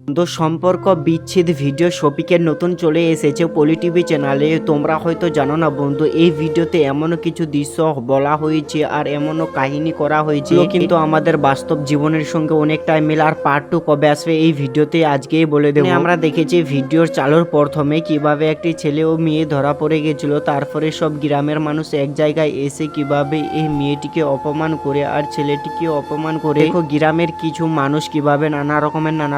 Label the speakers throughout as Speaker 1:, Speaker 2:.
Speaker 1: তো সম্পর্ক বিচ্ছেদ ভিডিও শফিকের নতুন চলে এসেছে পলি টিভি চ্যানেলে। তোমরা হয়তো জানো না বন্ধু, এই ভিডিওতে এমনও কিছু দৃশ্য বলা হয়েছে আর এমনও কাহিনী করা হয়েছে কিন্তু আমাদের বাস্তব জীবনের সঙ্গে অনেকটাই মিল। আর পার্ট 2 কবে আসবে এই ভিডিওতে আজকেই বলে দেবো। আমরা দেখেছি ভিডিওর চালুর প্রথমে কিভাবে একটি ছেলে ও মেয়ে ধরা পড়ে গেছিল, তারপরে সব গ্রামের মানুষ এক জায়গায় এসে কিভাবে এই মেয়েটিকে অপমান করে আর ছেলেটিকে অপমান করে। দেখো গ্রামের কিছু মানুষ কিভাবে নানা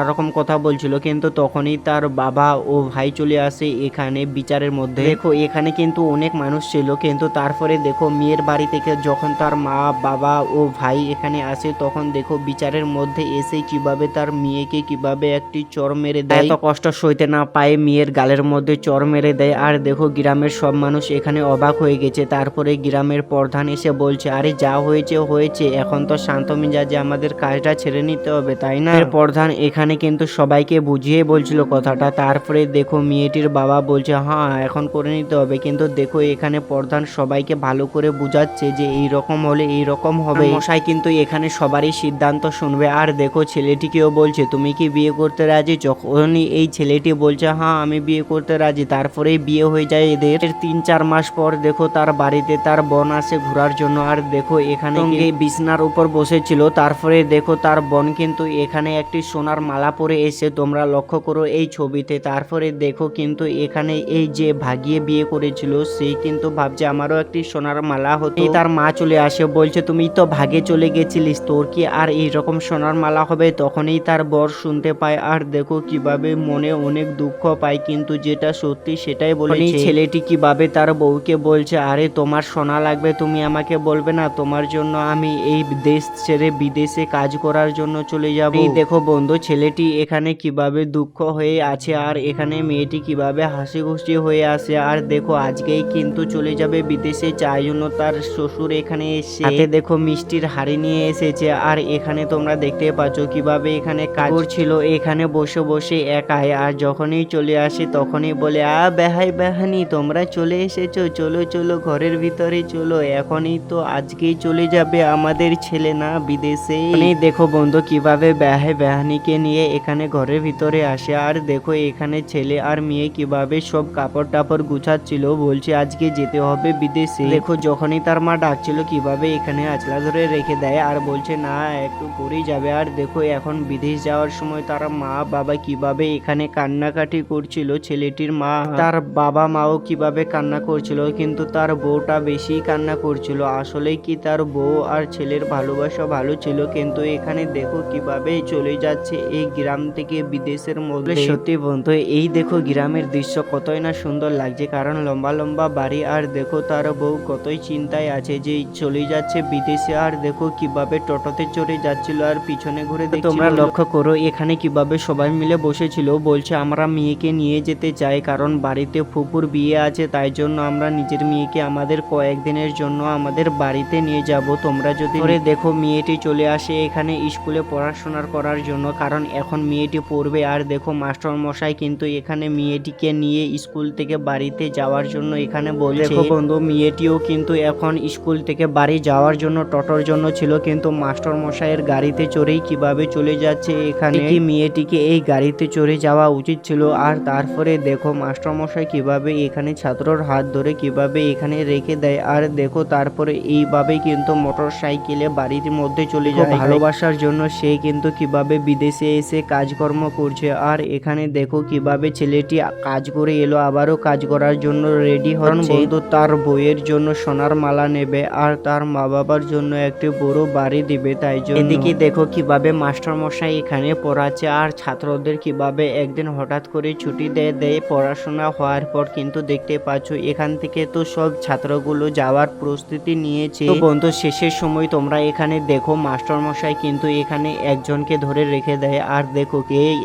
Speaker 1: রকম কথা বলছিল, কিন্তু তখনই তার বাবা ও ভাই চলে আসে এখানে বিচারের মধ্যে। দেখো এখানে কিন্তু অনেক মানুষ ছিল, কিন্তু তারপরে দেখো মেয়ের বাড়ি থেকে যখন তার মা বাবা ও ভাই এখানে আসে তখন দেখো বিচারের মধ্যে এসে কিভাবে তার মেয়েকে কিভাবে একটি চর মেরে দেয়। এত কষ্ট সইতে না পায় মেয়ের গালের মধ্যে চর মেরে দেয়। আর দেখো গ্রামের সব মানুষ এখানে অবাক হয়ে গেছে। তারপরে গ্রামের প্রধান এসে বলছে, আরে যা হয়েছে হয়েছে, এখন তো শান্ত মেজাজে আমাদের কাজটা ছেড়ে নিতে হবে, তাই না? প্রধান এখানে কিন্তু সবাইকে বুঝিয়ে বলছিল কথাটা। তারপরে দেখো মেয়েটির বাবা বলছে হ্যাঁ এখন করে নিতে হবে, কিন্তু দেখো এখানে প্রধান সবাইকে ভালো করে বুঝাচ্ছে যে এই রকম হলে এই রকম হবে। মশাই কিন্তু এখানে সবারই সিদ্ধান্ত শুনবে। আর দেখো ছেলেটিকেও বলছে তুমি কি বিয়ে করতে রাজি? যখনই এই ছেলেটি বলছে হ্যাঁ আমি বিয়ে করতে রাজি, তারপরেই বিয়ে হয়ে যায় এদের। 3-4 মাস পর দেখো তার বাড়িতে তার বোন আসে ঘোরার জন্য। আর দেখো এখানে বিছনার উপর বসেছিল, তারপরে দেখো তার বোন কিন্তু এখানে একটি সোনার মালা পরে এসে, তোমরা লক্ষ্য করো এই ছবিতে। তারপরে দেখো কিন্তু এখানে এই যে ভাগিয়ে বিয়ে করেছিল সে কিন্তু ভাবছে আমারও একটি সোনার মালা হতো। তার মা চলে আসে বলছে তুমি তো ভাগে চলে গেছিলিস, তোর কি আর এইরকম সোনার মালা হবে? তখনই তার বর শুনতে পায় আর দেখো কিভাবে মনে অনেক দুঃখ পায়, কিন্তু যেটা সত্যি সেটাই বলেছে। ছেলেটি কিভাবে তার বউকে বলছে আরে তোমার সোনা লাগবে তুমি আমাকে বলবে না, তোমার জন্য আমি এই দেশ ছেড়ে বিদেশে কাজ করার জন্য চলে যাব। দেখো বন্ধু ছেলেটি এখানে কিভাবে দুঃখ হয়ে আছে আর এখানে মেয়েটি কিভাবে হাসি খুশি হয়ে আছে। আর দেখো আজকেই কিন্তু চলে যাবে বিদেশে, চাই জন্য তার শ্বশুর এখানে এসে হাতে দেখো মিষ্টির হাড়ি নিয়ে এসেছে। আর এখানে তোমরা দেখতে পাচ্ছ কিভাবে এখানে কাজ করছিল এখানে বসে বসে একাই। আর যখনই চলে আসে তখনই বলে বেহাই বেহানি তোমরা চলে এসেছো, চলো চলো ঘরের ভিতরে চলো, এখনই তো আজকেই চলে যাবে আমাদের ছেলে না বিদেশে। দেখো বন্ধু কিভাবে বেহাই বেহানিকে নিয়ে এখানে ঘরের ভিতরে আসে। আর দেখো এখানে ছেলে আর মেয়ে কিভাবে সব কাপড় টাপড় গুছাচ্ছিল, বলছে আজকে যেতে হবে বিদেশে। দেখো যখনই তার মা ডাকছিল কিভাবে এখানে আঁচলা ধরে রেখে দেয় আর বলছে না একটু পরেই যাবে। আর দেখো এখন বিদেশ যাওয়ার সময় তার মা বাবা কিভাবে এখানে কান্নাকাটি করছিল, ছেলেটির মা তার বাবা মাও কিভাবে কান্না করছিল, কিন্তু তার বউটা বেশি কান্না করছিল। আসলে কি তার বউ আর ছেলের ভালোবাসা ভালো ছিল, কিন্তু এখানে দেখো কিভাবে চলে যাচ্ছে এই গ্রাম থেকে বিদেশের মধ্যে। সত্যি বন্ধু এই দেখো গ্রামের দৃশ্য কতই না সুন্দর লাগছে, কারণ লম্বা লম্বা বাড়ি। আর দেখো তার বউ কতই চিন্তায় আছে যে চলে যাচ্ছে বিদেশে। আর দেখো কিভাবে টোটোতে চড়ে যাচ্ছিল আর পিছনে ঘুরে তোমরা লক্ষ্য করো এখানে কিভাবে সবাই মিলে বসেছিল, বলছে আমরা মেয়েকে নিয়ে যেতে চাই, কারণ বাড়িতে ফুপুর বিয়ে আছে, তাই জন্য আমরা নিজের মেয়েকে আমাদের কয়েকদিনের জন্য আমাদের বাড়িতে নিয়ে যাব। তোমরা যদি দেখো মেয়েটি চলে আসে এখানে স্কুলে পড়াশোনা করার জন্য, কারণ এখন মেয়েটি পড়বে। আর দেখো মাস্টার মশাই কিন্তু এখানে মেয়েটিকে নিয়ে স্কুল থেকে বাড়িতে যাওয়ার জন্য এখানে বলছে। দেখো বন্ধু মেয়েটিও কিন্তু এখন স্কুল থেকে বাড়ি যাওয়ার জন্য টোটোর জন্য ছিল, কিন্তু মাস্টার মশাইয়ের গাড়িতে চড়েই কিভাবে চলে যাচ্ছে এখানে। মেয়েটিকে এই গাড়িতে চড়ে যাওয়া উচিত ছিল। আর তারপরে দেখো মাস্টার মশাই কিভাবে এখানে ছাত্রর হাত ধরে কিভাবে এখানে রেখে দেয়। আর দেখো তারপরে এইভাবে কিন্তু মোটর সাইকেলে বাড়ির মধ্যে চলে যায় ভালোবাসার জন্য। সে কিন্তু কিভাবে বিদেশে এসে কাজকর্ম করছে। আর এখানে দেখো কিভাবে ছেলেটি কাজ করে এলো, আবারও কাজ করার জন্য রেডি হচ্ছে। বন্ধু তার বইয়ের জন্য সোনার মালা নেবে আর তার মা বাবার জন্য একটি বড় বাড়ি দিবে, তাই জন্য। এদিকে দেখো কিভাবে মাস্টার মশাই এখানে পড়াচ্ছে আর ছাত্রদের কিভাবে একদিন হঠাৎ করে ছুটি দেয় পড়াশোনা হওয়ার পর। কিন্তু দেখতে পাচ্ছ এখান থেকে তো সব ছাত্রগুলো যাওয়ার প্রস্তুতি নিয়েছে। তো বন্ধু শেষের সময় তোমরা এখানে দেখো মাস্টার মশাই কিন্তু এখানে একজনকে ধরে রেখে দেয়। আর দেখো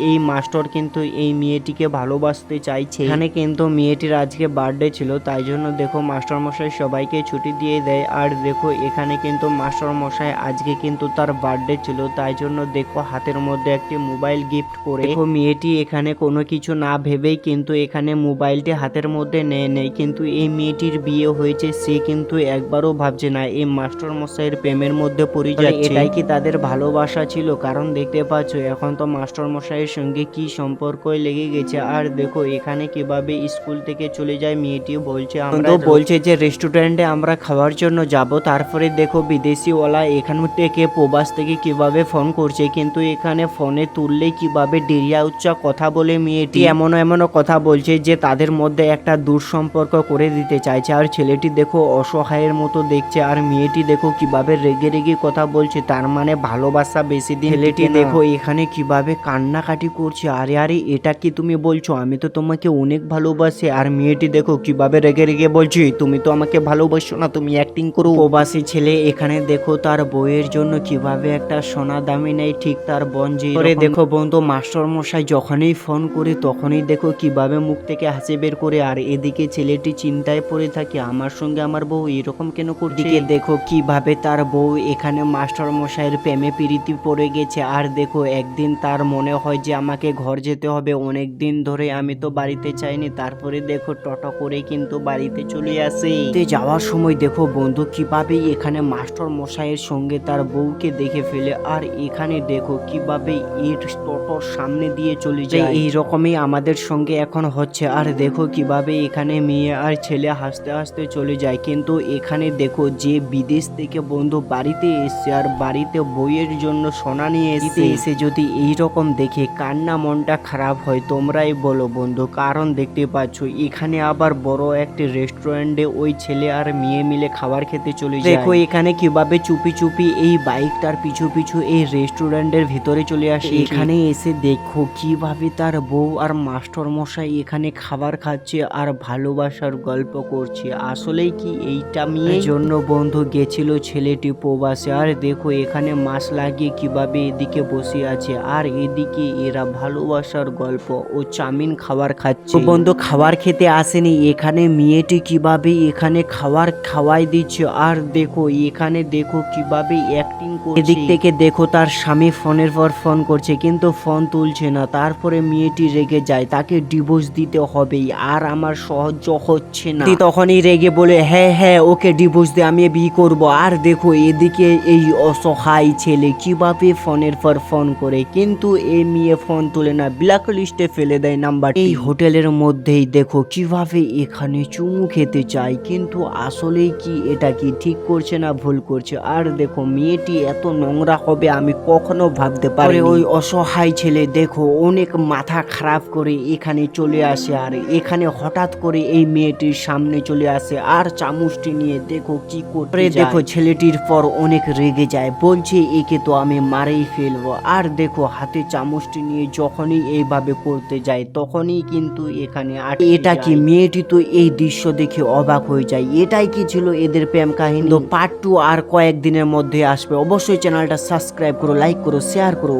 Speaker 1: এই মাস্টার কিন্তু এই মেয়েটিকে ভালোবাসতে চাইছে। এখানে কিন্তু মেয়েটির আজকে বার্থডে ছিল, তাই জন্য দেখো মাস্টার মশাই সবাইকে ছুটি দিয়ে দেয়। আর দেখো এখানে কিন্তু মাস্টার মশাই আজকে কিন্তু তার বার্থডে ছিল, তাই জন্য দেখো হাতের মধ্যে একটি মোবাইল গিফট করে। দেখো মেয়েটি এখানে কোনো কিছু না ভেবেই কিন্তু এখানে মোবাইলটি হাতের মধ্যে নেয়, কিন্তু এই মেয়েটির বিয়ে হয়েছে সে কিন্তু একবারও ভাবছে না এই মাস্টার মশাইয়ের প্রেমের মধ্যে পড়ে যাচ্ছে। এটাই কি তাদের ভালোবাসা ছিল? কারণ দেখতে পাচ্ছ এখন তো মাস্টার মশাইয়ের সঙ্গে কি সম্পর্ক লেগে গেছে। আর দেখো এখানে কিভাবে স্কুল থেকে চলে যায় মেয়েটি, বলছে আমরা বলছে যে রেস্টুরেন্টে আমরা খাওয়ার জন্য যাব। তারপরে দেখো বিদেশিওয়ালা এখান থেকে প্রবাস থেকে কিভাবে ফোন করছে, কিন্তু এখানে ফোনে তুললে কিভাবে ডেরিয়া উচ্চা কথা বলে মেয়েটি এমন কথা বলছে যে তাদের মধ্যে একটা দুঃসম্পর্ক করে দিতে চাইছে। আর ছেলেটি দেখো অসহায়ের মতো দেখছে, আর মেয়েটি দেখো কিভাবে রেগে রেগে কথা বলছে, তার মানে ভালোবাসা বেশি দিন। ছেলেটি দেখো এখানে কিভাবে কান্নাকাটি করছে, আরে আরে এটা কি তুমি বলছো, আমি তো তোমাকে অনেক ভালোবাসি। আর মেয়েটি দেখো কিভাবে রেগে রেগে বলছে, তুমি তো আমাকে ভালোবাসো না, তুমি অ্যাক্টিং করো। প্রবাসী ছেলে এখানে দেখো তার বইয়ের জন্য কিভাবে একটা সোনা দামি নেই, ঠিক তার বোন যে করে। দেখো বন্ধু মাস্টার মশাই যখনই ফোন করে তখনই দেখো কিভাবে মুখ থেকে হাসি বের করে। আর এদিকে ছেলেটি চিন্তায় পড়ে থাকে, আমার সঙ্গে আমার বউ এরকম কেন করছে। দেখো কিভাবে তার বউ এখানে মাস্টার মশাইয়ের প্রেমে প্রীতি পড়ে গেছে। আর দেখো একদিন তার মনে হয় যে আমাকে ঘর যেতে হবে, অনেক দিন ধরে আমি তো বাড়িতে চাইনি। তারপরে দেখো টোটো করে কিন্তু বাড়িতে চলে আসে। যাওয়ার সময় দেখো বন্ধু কিভাবে এখানে মাস্টার মশাইয়ের সঙ্গে তার বউকে দেখে ফেলে। আর এখানে দেখো কিভাবে এর টোটোর সামনে দিয়ে চলে যায়। এইরকমই আমাদের সঙ্গে এখন হচ্ছে। আর দেখো কিভাবে এখানে মেয়ে আর ছেলে হাসতে হাসতে চলে যায়, কিন্তু এখানে দেখো যে বিদেশ থেকে বন্ধু বাড়িতে এসছে আর বাড়িতে বইয়ের জন্য সোনা নিয়ে এসে যদি এইরকম দেখে কান্না মনটা খারাপ হয়, তোমরাই বলো বন্ধু। কারণ দেখতে পাচ্ছ এখানে আবার বড় একটি রেস্টুরেন্টে ওই ছেলে আর মেয়ে মিলে খাবার খেতে চলে যায়। দেখো এখানে কিভাবে চুপি চুপি এই বাইকটার পিছু পিছু এই রেস্টুরেন্টের ভিতরে চলে আসে। এখানে এসে দেখো কিভাবে তার বউ আর মাস্টার মশাই এখানে খাবার খাচ্ছে আর ভালোবাসার গল্প করছে। আসলেই কি এইটা মেয়ের জন্য বন্ধু গেছিল ছেলেটি প্রবাসে। আর দেখো এখানে মাছ লাগিয়ে কিভাবে এদিকে বসে আছে, আর এদিকে এরা ভালোবাসার গল্প ও চাউমিন খাবার খাচ্ছে। বন্ধু খাবার খেতে আসেনি, এখানে মেয়েটি কিভাবে এখানে খাবার খাওয়াই দিচ্ছে। আর দেখো এখানে দেখো কিভাবে অ্যাক্টিং করছে। এদিক থেকে দেখো তার স্বামী ফোনের পর ফোন করছে কিন্তু ফোন তুলছে না। তারপরে মেয়েটি রেগে যায়, তাকে ডিভোর্স দিতে হবে আর আমার সহ্য হচ্ছে না। তখনই রেগে বলে হ্যাঁ হ্যাঁ ওকে ডিভোর্স দে, আমি বিয়ে করবো। আর দেখো এদিকে এই অসহায় ছেলে কিভাবে ফোনের পর ফোন করে, কিন্তু এই মেয়ে ফোন তুলে না, ব্ল্যাক লিস্টে ফেলে দেয় নাম্বার। এই হোটেলের মধ্যেই দেখো কিভাবে এখানে চুমু খেতে চায়, কিন্তু আসলেই কি এটা কি ঠিক করছে না ভুল করছে। আর দেখো মেয়েটি এত নোংরা হবে আমি কখনো ভাবতে পারি। ওই অসহায় ছেলে দেখো অনেক মাথা খারাপ করে এখানে চলে আসে, আর এখানে হঠাৎ করে এই মেয়েটির সামনে চলে আসে আর চামচটি নিয়ে দেখো কি করে। দেখো ছেলেটির পর অনেক রেগে যায়, বলছে একে তো আমি মারেই ফেলবো। আর দেখো হাতে চামচটি নিয়ে যখনই এইভাবে করতে যায় তখনই কিন্তু এখানে এটা কি মেয়েটি তো এই দৃশ্য দেখে অবাক হয়ে যায়। এটাই কি ছিল এদের প্রেম কাহিনী। তো পার্ট 2 আর কয়েকদিনের মধ্যে আসবে। অবশ্যই চ্যানেলটা সাবস্ক্রাইব করো, লাইক করো, শেয়ার করো।